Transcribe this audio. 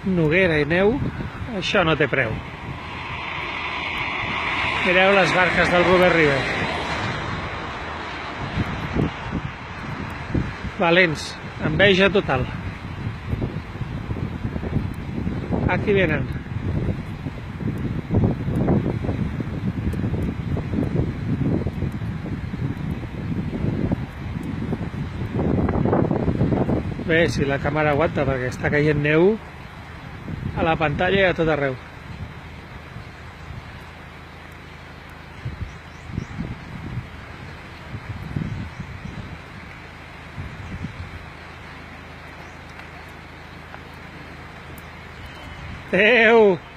Noguera i neu, això no té preu. Mireu les barques del Robert River. Valents, enveja total. Aquí venen. Bé, si la càmera aguanta, perquè està caient neu a la pantalla i a tot arreu. Adéu!